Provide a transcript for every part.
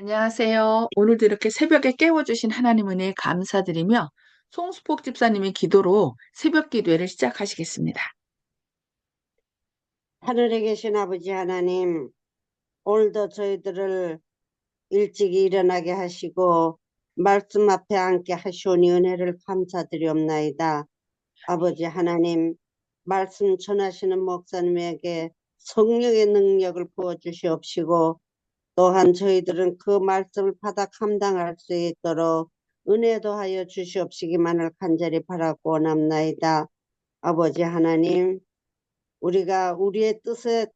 안녕하세요. 오늘도 이렇게 새벽에 깨워주신 하나님 은혜에 감사드리며 송수폭 집사님의 기도로 새벽 기도회를 시작하시겠습니다. 하늘에 계신 아버지 하나님, 오늘도 저희들을 일찍 일어나게 하시고 말씀 앞에 앉게 하시오니 은혜를 감사드리옵나이다. 아버지 하나님, 말씀 전하시는 목사님에게 성령의 능력을 부어주시옵시고, 또한 저희들은 그 말씀을 받아 감당할 수 있도록 은혜도 하여 주시옵시기만을 간절히 바라고 원합나이다. 아버지 하나님, 우리가 우리의 뜻에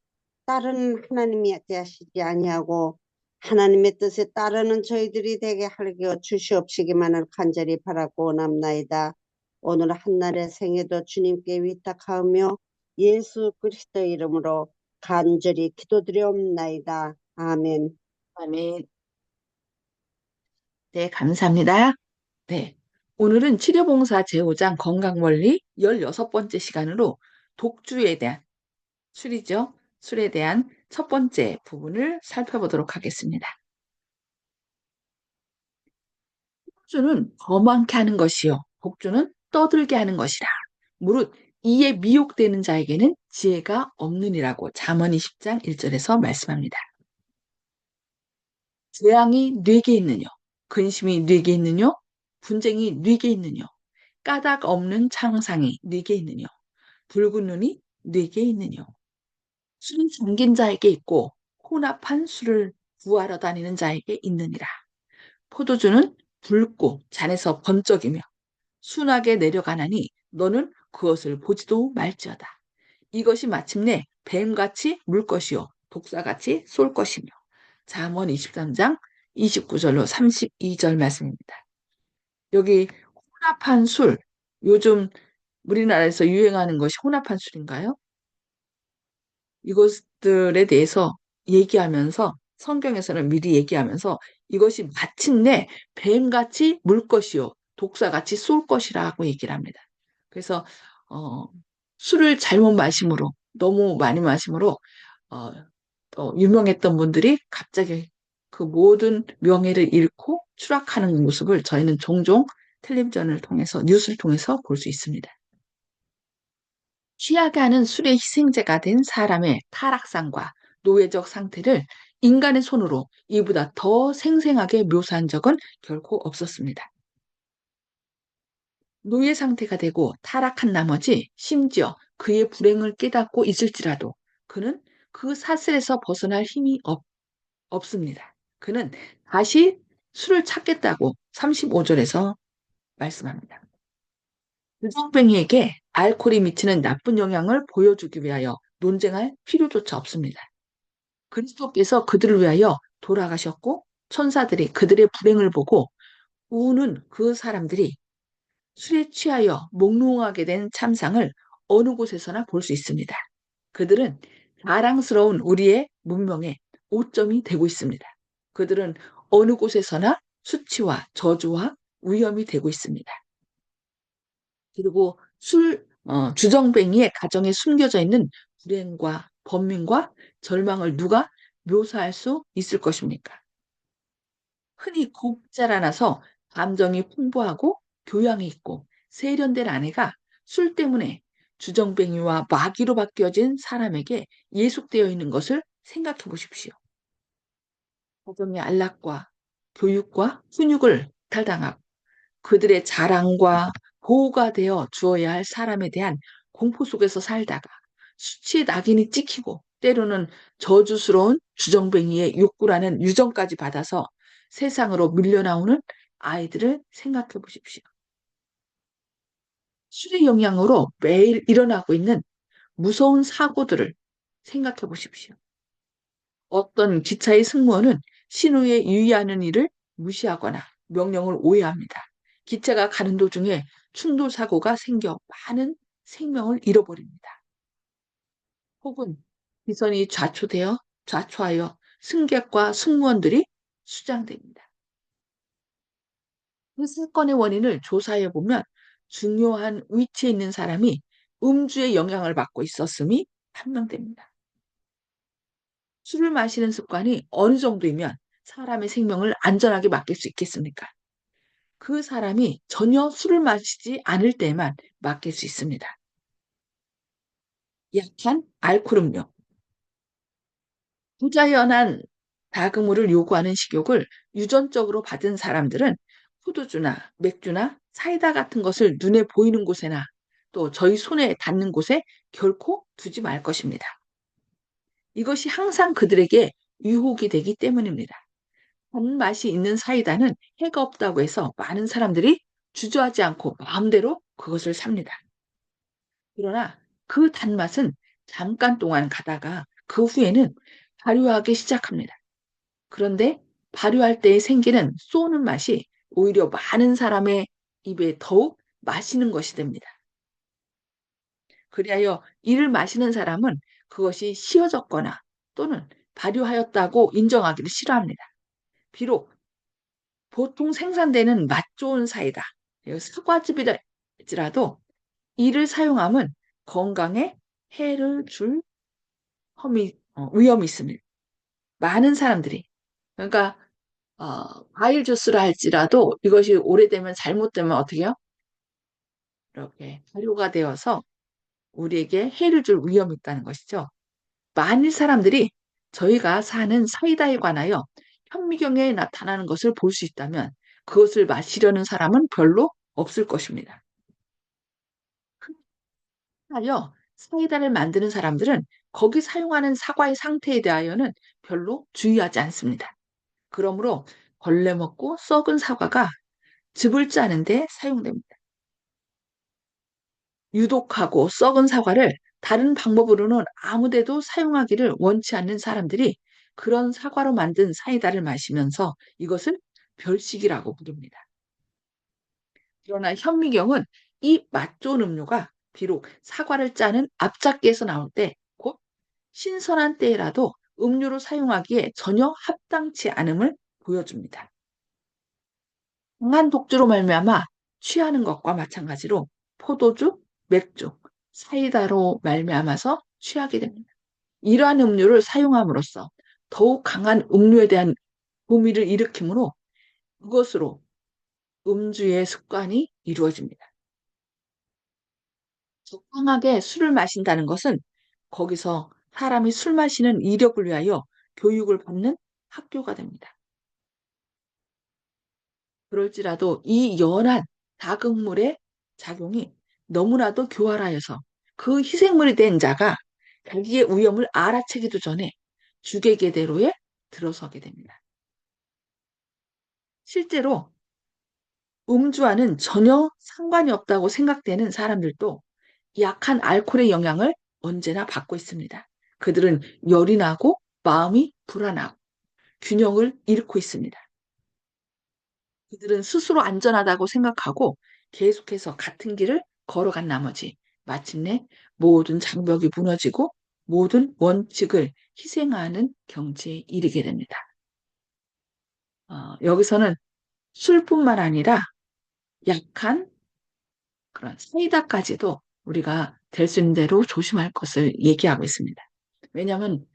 따르는 하나님이 되시지 아니하고 하나님의 뜻에 따르는 저희들이 되게 하여 주시옵시기만을 간절히 바라고 원합나이다. 오늘 한날의 생애도 주님께 위탁하며 예수 그리스도의 이름으로 간절히 기도드리옵나이다. 아멘. 아멘. 네, 감사합니다. 네. 오늘은 치료봉사 제5장 건강원리 16번째 시간으로 독주에 대한 술이죠. 술에 대한 첫 번째 부분을 살펴보도록 하겠습니다. 독주는 거만케 하는 것이요. 독주는 떠들게 하는 것이라. 무릇 이에 미혹되는 자에게는 지혜가 없느니라고 잠언 20장 1절에서 말씀합니다. 재앙이 뇌게 있느뇨. 근심이 뇌게 있느뇨. 분쟁이 뇌게 있느뇨. 까닭 없는 창상이 뇌게 있느뇨. 붉은 눈이 뇌게 있느뇨. 술은 잠긴 자에게 있고 혼합한 술을 구하러 다니는 자에게 있느니라. 포도주는 붉고 잔에서 번쩍이며 순하게 내려가나니 너는 그것을 보지도 말지어다. 이것이 마침내 뱀같이 물 것이요 독사같이 쏠 것이며. 잠언 23장 29절로 32절 말씀입니다. 여기 혼합한 술, 요즘 우리나라에서 유행하는 것이 혼합한 술인가요? 이것들에 대해서 얘기하면서 성경에서는 미리 얘기하면서 이것이 마침내 뱀같이 물 것이요 독사같이 쏠 것이라고 얘기를 합니다. 그래서 어, 술을 잘못 마심으로 너무 많이 마심으로 어, 유명했던 분들이 갑자기 그 모든 명예를 잃고 추락하는 모습을 저희는 종종 텔레비전을 통해서 뉴스를 통해서 볼 수 있습니다. 취하게 하는 술의 희생제가 된 사람의 타락상과 노예적 상태를 인간의 손으로 이보다 더 생생하게 묘사한 적은 결코 없었습니다. 노예 상태가 되고 타락한 나머지 심지어 그의 불행을 깨닫고 있을지라도 그는 그 사슬에서 벗어날 힘이 없습니다. 그는 다시 술을 찾겠다고 35절에서 말씀합니다. 유정뱅이에게 알코올이 미치는 나쁜 영향을 보여주기 위하여 논쟁할 필요조차 없습니다. 그리스도께서 그들을 위하여 돌아가셨고 천사들이 그들의 불행을 보고 우는 그 사람들이 술에 취하여 몽롱하게 된 참상을 어느 곳에서나 볼 수 있습니다. 그들은 자랑스러운 우리의 문명의 오점이 되고 있습니다. 그들은 어느 곳에서나 수치와 저주와 위험이 되고 있습니다. 그리고 주정뱅이의 가정에 숨겨져 있는 불행과 번민과 절망을 누가 묘사할 수 있을 것입니까? 흔히 곱 자라나서 감정이 풍부하고 교양이 있고 세련된 아내가 술 때문에 주정뱅이와 마귀로 바뀌어진 사람에게 예속되어 있는 것을 생각해 보십시오. 가정의 안락과 교육과 훈육을 탈당하고 그들의 자랑과 보호가 되어 주어야 할 사람에 대한 공포 속에서 살다가 수치의 낙인이 찍히고 때로는 저주스러운 주정뱅이의 욕구라는 유정까지 받아서 세상으로 밀려나오는 아이들을 생각해 보십시오. 술의 영향으로 매일 일어나고 있는 무서운 사고들을 생각해 보십시오. 어떤 기차의 승무원은 신호에 유의하는 일을 무시하거나 명령을 오해합니다. 기차가 가는 도중에 충돌 사고가 생겨 많은 생명을 잃어버립니다. 혹은 기선이 좌초하여 승객과 승무원들이 수장됩니다. 그 사건의 원인을 조사해 보면 중요한 위치에 있는 사람이 음주의 영향을 받고 있었음이 판명됩니다. 술을 마시는 습관이 어느 정도이면 사람의 생명을 안전하게 맡길 수 있겠습니까? 그 사람이 전혀 술을 마시지 않을 때만 맡길 수 있습니다. 약한 알코올 음료, 부자연한 다금물을 요구하는 식욕을 유전적으로 받은 사람들은 포도주나 맥주나 사이다 같은 것을 눈에 보이는 곳에나 또 저희 손에 닿는 곳에 결코 두지 말 것입니다. 이것이 항상 그들에게 유혹이 되기 때문입니다. 단맛이 있는 사이다는 해가 없다고 해서 많은 사람들이 주저하지 않고 마음대로 그것을 삽니다. 그러나 그 단맛은 잠깐 동안 가다가 그 후에는 발효하기 시작합니다. 그런데 발효할 때 생기는 쏘는 맛이 오히려 많은 사람의 입에 더욱 마시는 것이 됩니다. 그리하여 이를 마시는 사람은 그것이 쉬어졌거나 또는 발효하였다고 인정하기를 싫어합니다. 비록 보통 생산되는 맛 좋은 사이다, 사과즙이라도 이를 사용하면 건강에 해를 줄 위험이 있습니다. 많은 사람들이. 그러니까 과일 주스를 할지라도 이것이 오래되면 잘못되면 어떻게 해요? 이렇게 발효가 되어서 우리에게 해를 줄 위험이 있다는 것이죠. 만일 사람들이 저희가 사는 사이다에 관하여 현미경에 나타나는 것을 볼 수 있다면 그것을 마시려는 사람은 별로 없을 것입니다. 하여 사이다를 만드는 사람들은 거기 사용하는 사과의 상태에 대하여는 별로 주의하지 않습니다. 그러므로 벌레 먹고 썩은 사과가 즙을 짜는데 사용됩니다. 유독하고 썩은 사과를 다른 방법으로는 아무데도 사용하기를 원치 않는 사람들이 그런 사과로 만든 사이다를 마시면서 이것을 별식이라고 부릅니다. 그러나 현미경은 이 맛 좋은 음료가 비록 사과를 짜는 앞잡기에서 나올 때, 곧 신선한 때라도 음료로 사용하기에 전혀 합당치 않음을 보여줍니다. 강한 독주로 말미암아 취하는 것과 마찬가지로 포도주, 맥주, 사이다로 말미암아서 취하게 됩니다. 이러한 음료를 사용함으로써 더욱 강한 음료에 대한 고미를 일으키므로 그것으로 음주의 습관이 이루어집니다. 적당하게 술을 마신다는 것은 거기서 사람이 술 마시는 이력을 위하여 교육을 받는 학교가 됩니다. 그럴지라도 이 연한 다극물의 작용이 너무나도 교활하여서 그 희생물이 된 자가 자기의 위험을 알아채기도 전에 주객의대로에 들어서게 됩니다. 실제로 음주와는 전혀 상관이 없다고 생각되는 사람들도 약한 알코올의 영향을 언제나 받고 있습니다. 그들은 열이 나고 마음이 불안하고 균형을 잃고 있습니다. 그들은 스스로 안전하다고 생각하고 계속해서 같은 길을 걸어간 나머지 마침내 모든 장벽이 무너지고 모든 원칙을 희생하는 경지에 이르게 됩니다. 여기서는 술뿐만 아니라 약한 그런 사이다까지도 우리가 될 수 있는 대로 조심할 것을 얘기하고 있습니다. 왜냐하면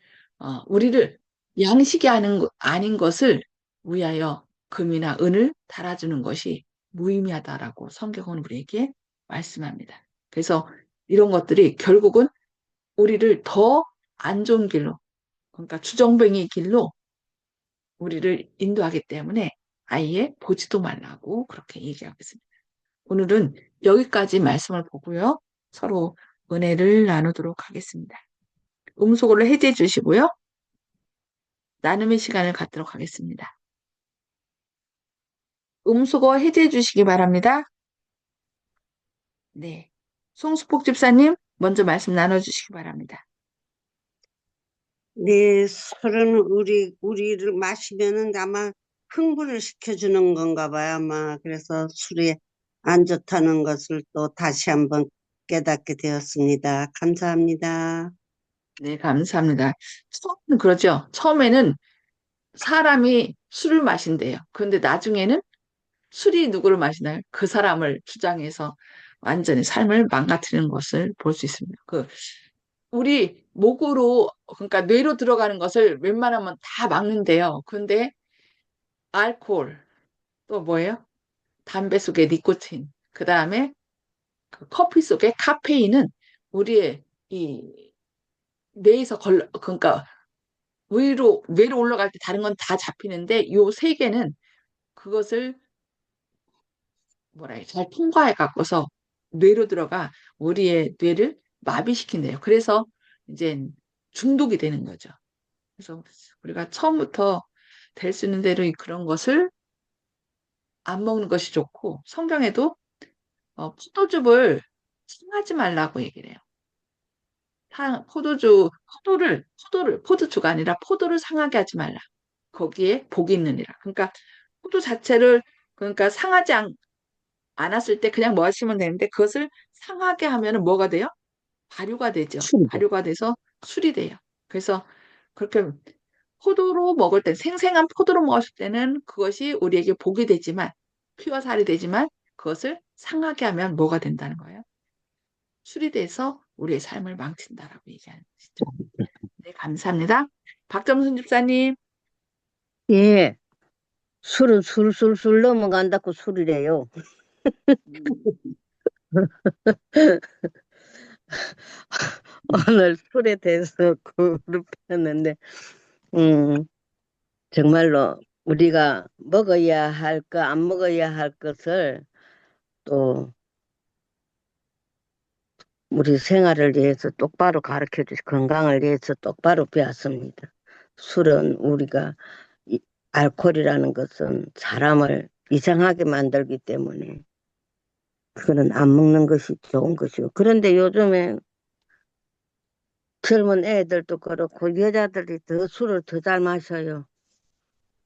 우리를 양식이 아닌 것을 위하여 금이나 은을 달아주는 것이 무의미하다라고 성경은 우리에게 말씀합니다. 그래서 이런 것들이 결국은 우리를 더 안 좋은 길로, 그러니까 주정뱅이 길로 우리를 인도하기 때문에 아예 보지도 말라고 그렇게 얘기하고 있습니다. 오늘은 여기까지 말씀을 보고요. 서로 은혜를 나누도록 하겠습니다. 음소거를 해제해 주시고요. 나눔의 시간을 갖도록 하겠습니다. 음소거 해제해 주시기 바랍니다. 네. 송수폭 집사님, 먼저 말씀 나눠주시기 바랍니다. 네, 술은 우리를 마시면은 아마 흥분을 시켜주는 건가 봐요, 아마. 그래서 술이 안 좋다는 것을 또 다시 한번 깨닫게 되었습니다. 감사합니다. 네, 감사합니다. 처음은 그러죠. 처음에는 사람이 술을 마신대요. 그런데 나중에는 술이 누구를 마시나요? 그 사람을 주장해서 완전히 삶을 망가뜨리는 것을 볼 수 있습니다. 우리 목으로, 그러니까 뇌로 들어가는 것을 웬만하면 다 막는데요. 근데 알코올, 또 뭐예요? 담배 속에 니코틴, 그 다음에 그 커피 속에 카페인은 우리의 이 뇌에서 그러니까 뇌로 올라갈 때 다른 건 다 잡히는데 요 세 개는 그것을 뭐라 해, 잘 통과해 갖고서 뇌로 들어가 우리의 뇌를 마비시킨대요. 그래서 이제 중독이 되는 거죠. 그래서 우리가 처음부터 될 수 있는 대로 그런 것을 안 먹는 것이 좋고 성경에도 포도즙을 상하지 말라고 얘기를 해요. 포도주가 아니라 포도를 상하게 하지 말라. 거기에 복이 있느니라. 그러니까 포도 자체를 그러니까 않았을 때 그냥 마시면 되는데 그것을 상하게 하면은 뭐가 돼요? 발효가 되죠. 술이죠. 발효가 돼서 술이 돼요. 그래서 그렇게 포도로 먹을 때 생생한 포도로 먹었을 때는 그것이 우리에게 복이 되지만 피와 살이 되지만 그것을 상하게 하면 뭐가 된다는 거예요? 술이 돼서 우리의 삶을 망친다라고 얘기하는 것이죠. 네, 감사합니다. 박점순 집사님. 예, 술은 술술술 넘어간다고 술이래요. 음, 오늘 술에 대해서 글을 폈는데, 음, 정말로 우리가 먹어야 할 것, 안 먹어야 할 것을 또 우리 생활을 위해서 똑바로 가르쳐 주시, 건강을 위해서 똑바로 배웠습니다. 술은 우리가, 이- 알코올이라는 것은 사람을 이상하게 만들기 때문에 그거는 안 먹는 것이 좋은 것이고. 그런데 요즘에 젊은 애들도 그렇고 여자들이 더 술을 더 잘 마셔요.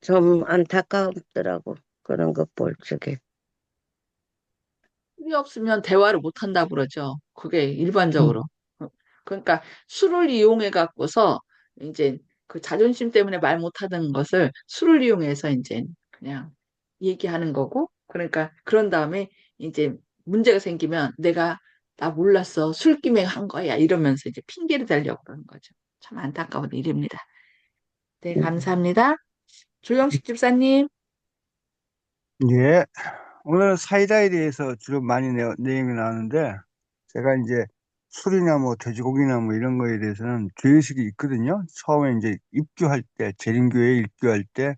좀 안타깝더라고. 그런 거 볼 적에. 술이 없으면 대화를 못 한다고 그러죠. 그게 음. 일반적으로. 그러니까 술을 이용해 갖고서 이제 그 자존심 때문에 말 못하던 것을 술을 이용해서 이제 그냥 얘기하는 거고, 그러니까 그런 다음에 이제 문제가 생기면 나 몰랐어. 술김에 한 거야. 이러면서 이제 핑계를 대려고 그러는 거죠. 참 안타까운 일입니다. 네, 감사합니다. 조영식 집사님. 예, 오늘 사이다에 대해서 주로 많이 내용이 나오는데, 제가 이제 술이나 뭐 돼지고기나 뭐 이런 거에 대해서는 죄의식이 있거든요. 처음에 이제 입교할 때, 재림교회에 입교할 때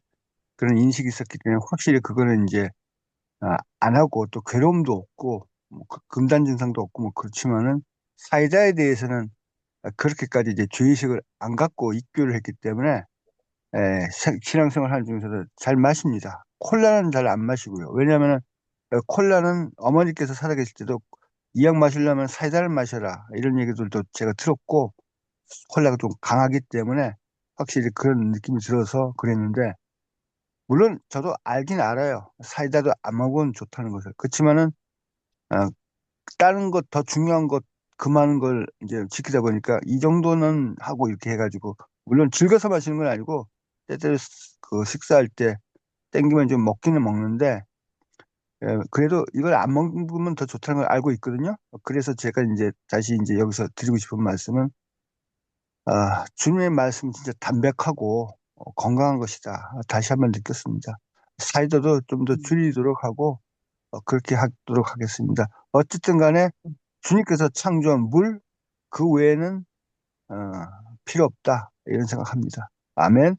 그런 인식이 있었기 때문에 확실히 그거는 이제 안 하고 또 괴로움도 없고, 뭐 금단 증상도 없고 뭐 그렇지만은 사이다에 대해서는 그렇게까지 이제 죄의식을 안 갖고 입교를 했기 때문에 신앙생활 하는 중에서도 잘 마십니다. 콜라는 잘 안 마시고요. 왜냐하면 콜라는 어머니께서 살아계실 때도 이 약 마시려면 사이다를 마셔라 이런 얘기들도 제가 들었고 콜라가 좀 강하기 때문에 확실히 그런 느낌이 들어서 그랬는데 물론 저도 알긴 알아요. 사이다도 안 먹으면 좋다는 것을. 그렇지만은 어, 다른 것 더 중요한 것 그 많은 걸 이제 지키다 보니까 이 정도는 하고 이렇게 해가지고 물론 즐겨서 마시는 건 아니고 때때로 그 식사할 때 땡기면 좀 먹기는 먹는데 그래도 이걸 안 먹으면 더 좋다는 걸 알고 있거든요. 그래서 제가 이제 다시 이제 여기서 드리고 싶은 말씀은 주님의 말씀은 진짜 담백하고 건강한 것이다. 다시 한번 느꼈습니다. 사이다도 좀 더 줄이도록 하고 그렇게 하도록 하겠습니다. 어쨌든 간에 주님께서 창조한 물 그 외에는 어, 필요 없다 이런 생각합니다. 아멘.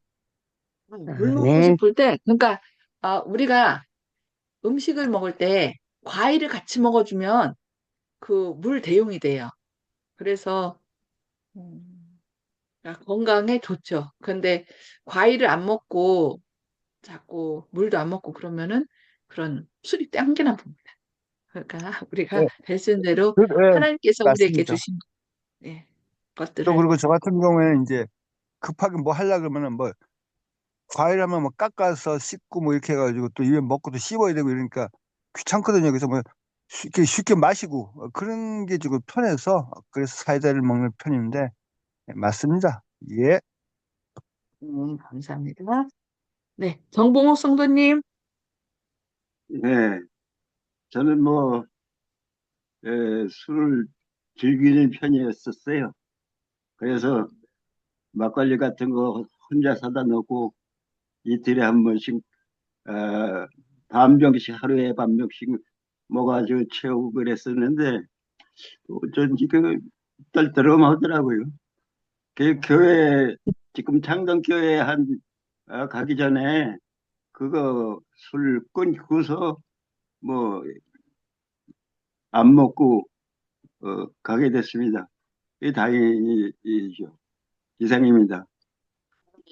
물 먹고 네. 싶을 때, 그러니까 우리가 음식을 먹을 때 과일을 같이 먹어주면 그 물 대용이 돼요. 그래서 음, 건강에 좋죠. 근데 과일을 안 먹고 자꾸 물도 안 먹고 그러면은 그런 술이 땡기나 봅니다. 그러니까 우리가 네, 될 수 있는 대로 네, 하나님께서 우리에게 맞습니다. 주신 예, 또 것들을 그리고 저 같은 경우에는 이제 급하게 뭐 하려 그러면은 뭐 과일하면 뭐 깎아서 씻고 뭐 이렇게 해가지고 또 입에 먹고 또 씹어야 되고 이러니까 귀찮거든요. 그래서 뭐 쉽게 마시고 그런 게 지금 편해서 그래서 사이다를 먹는 편인데 맞습니다. 예. 감사합니다. 네, 정봉호 성도님. 네, 저는 뭐 술을 즐기는 편이었었어요. 그래서 막걸리 같은 거 혼자 사다 놓고 이틀에 한 번씩 어, 반 병씩 하루에 반 병씩 먹어가지고 채우고 그랬었는데 어쩐지 그 떨떠름하더라고요. 그 교회 지금 창동교회 가기 전에 그거 술 끊고서 뭐 안 먹고 가게 됐습니다. 이 다행이죠. 이상입니다.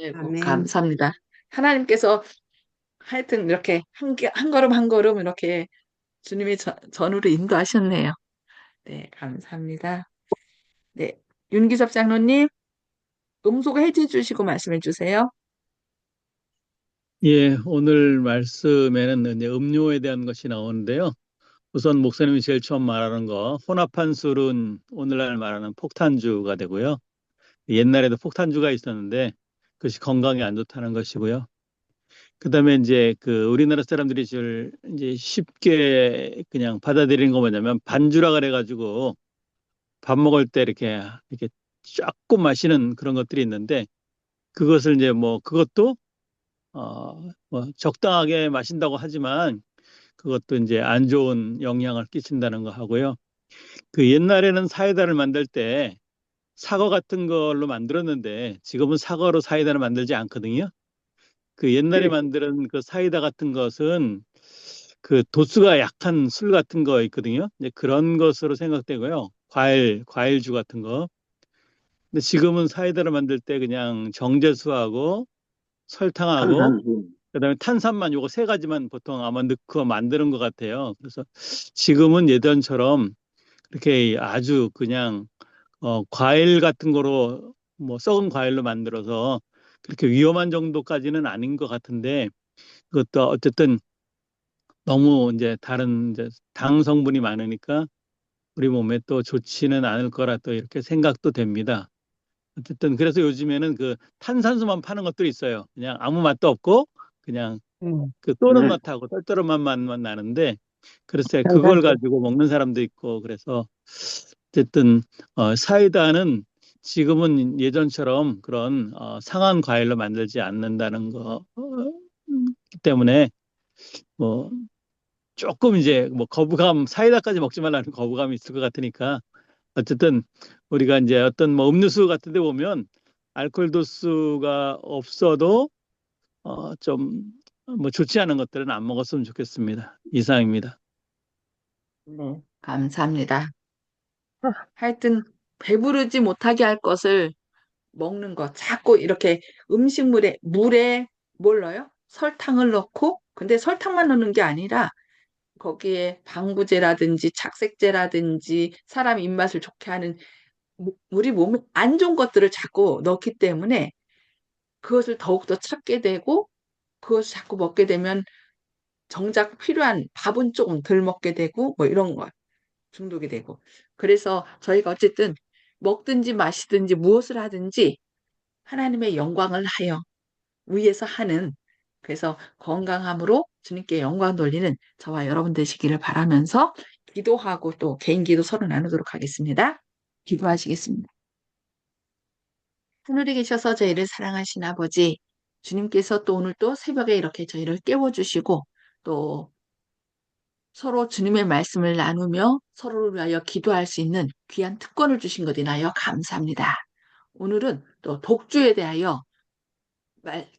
아이고, 아멘. 감사합니다. 하나님께서 하여튼 이렇게 한 걸음 한 걸음 이렇게 주님의 전으로 인도하셨네요. 네, 감사합니다. 네, 윤기섭 장로님, 음소거 해제 주시고 말씀해 주세요. 예, 오늘 말씀에는 이제 음료에 대한 것이 나오는데요. 우선 목사님이 제일 처음 말하는 거, 혼합한 술은 오늘날 말하는 폭탄주가 되고요. 옛날에도 폭탄주가 있었는데 그것이 건강에 안 좋다는 것이고요. 그다음에 이제 그 우리나라 사람들이 제일 이제 쉽게 그냥 받아들이는 거 뭐냐면 반주라 그래가지고 밥 먹을 때 이렇게 조금 마시는 그런 것들이 있는데 그것을 이제 뭐 그것도 뭐 적당하게 마신다고 하지만 그것도 이제 안 좋은 영향을 끼친다는 거 하고요. 그 옛날에는 사이다를 만들 때 사과 같은 걸로 만들었는데 지금은 사과로 사이다를 만들지 않거든요. 그 옛날에 만드는 그 사이다 같은 것은 그 도수가 약한 술 같은 거 있거든요. 이제 그런 것으로 생각되고요. 과일주 같은 거. 근데 지금은 사이다를 만들 때 그냥 정제수하고 설탕하고 탄산수. 그다음에 탄산만 요거 세 가지만 보통 아마 넣고 만드는 것 같아요. 그래서 지금은 예전처럼 그렇게 아주 그냥 과일 같은 거로 뭐 썩은 과일로 만들어서 그렇게 위험한 정도까지는 아닌 것 같은데 그것도 어쨌든 너무 이제 다른 이제 당 성분이 많으니까 우리 몸에 또 좋지는 않을 거라 또 이렇게 생각도 됩니다. 어쨌든 그래서 요즘에는 그 탄산수만 파는 것들이 있어요. 그냥 아무 맛도 없고 그냥 그 또는 네. 맛하고 떨떠름한 맛만 나는데 그래서 그걸 탄산수. 가지고 먹는 사람도 있고 그래서 어쨌든 사이다는 지금은 예전처럼 그런 상한 과일로 만들지 않는다는 거 때문에 뭐 조금 이제 뭐 거부감 사이다까지 먹지 말라는 거부감이 있을 것 같으니까 어쨌든 우리가 이제 어떤 뭐 음료수 같은 데 보면 알코올 도수가 없어도 좀 뭐 좋지 않은 것들은 안 먹었으면 좋겠습니다. 이상입니다. 네, 감사합니다. 하여튼 배부르지 못하게 할 것을 먹는 거 자꾸 이렇게 음식물에 물에 뭘 넣어요? 설탕을 넣고 근데 설탕만 넣는 게 아니라 거기에 방부제라든지 착색제라든지 사람 입맛을 좋게 하는 우리 몸에 안 좋은 것들을 자꾸 넣기 때문에 그것을 더욱더 찾게 되고 그것을 자꾸 먹게 되면 정작 필요한 밥은 조금 덜 먹게 되고 뭐 이런 거 중독이 되고 그래서 저희가 어쨌든 먹든지 마시든지 무엇을 하든지 하나님의 영광을 하여 위에서 하는 그래서 건강함으로 주님께 영광 돌리는 저와 여러분 되시기를 바라면서 기도하고 또 개인 기도 서로 나누도록 하겠습니다. 기도하시겠습니다. 하늘에 계셔서 저희를 사랑하신 아버지 주님께서 또 오늘 또 새벽에 이렇게 저희를 깨워주시고 또 서로 주님의 말씀을 나누며 서로를 위하여 기도할 수 있는 귀한 특권을 주신 것 인하여 감사합니다. 오늘은 또 독주에 대하여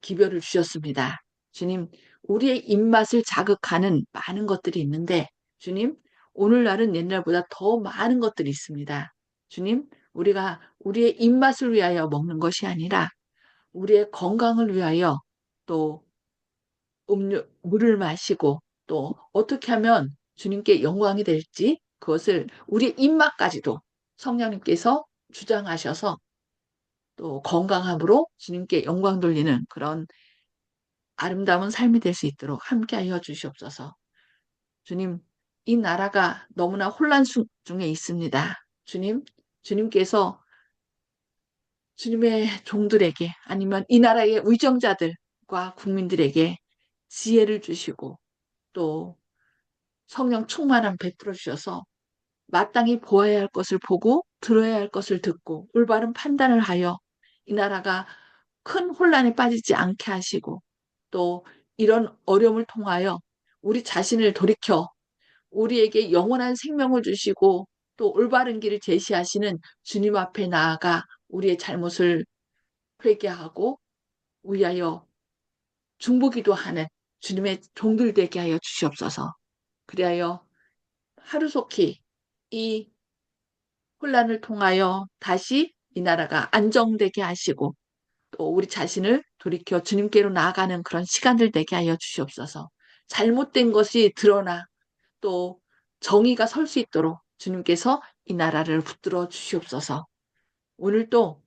기별을 주셨습니다. 주님, 우리의 입맛을 자극하는 많은 것들이 있는데, 주님, 오늘날은 옛날보다 더 많은 것들이 있습니다. 주님, 우리가 우리의 입맛을 위하여 먹는 것이 아니라 우리의 건강을 위하여 또 물을 마시고 또 어떻게 하면 주님께 영광이 될지 그것을 우리의 입맛까지도 성령님께서 주장하셔서 또 건강함으로 주님께 영광 돌리는 그런 아름다운 삶이 될 수 있도록 함께하여 주시옵소서. 주님, 이 나라가 너무나 혼란 중에 있습니다. 주님, 주님께서 주님의 종들에게 아니면 이 나라의 의정자들과 국민들에게 지혜를 주시고 또 성령 충만함 베풀어 주셔서 마땅히 보아야 할 것을 보고 들어야 할 것을 듣고 올바른 판단을 하여 이 나라가 큰 혼란에 빠지지 않게 하시고 또 이런 어려움을 통하여 우리 자신을 돌이켜 우리에게 영원한 생명을 주시고 또 올바른 길을 제시하시는 주님 앞에 나아가 우리의 잘못을 회개하고 위하여 중보기도하는 주님의 종들 되게 하여 주시옵소서. 그리하여 하루속히 이 혼란을 통하여 다시 이 나라가 안정되게 하시고 또 우리 자신을 돌이켜 주님께로 나아가는 그런 시간들 되게 하여 주시옵소서. 잘못된 것이 드러나 또 정의가 설 수 있도록 주님께서 이 나라를 붙들어 주시옵소서. 오늘도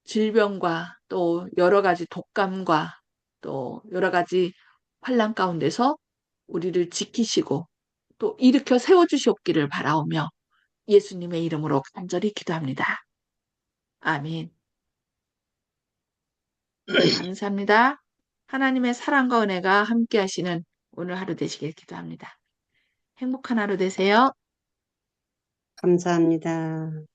질병과 또 여러 가지 독감과 또 여러 가지 환난 가운데서 우리를 지키시고 또 일으켜 세워주시옵기를 바라오며 예수님의 이름으로 간절히 기도합니다. 아멘. 감사합니다. 하나님의 사랑과 은혜가 함께 하시는 오늘 하루 되시길 기도합니다. 행복한 하루 되세요. 감사합니다.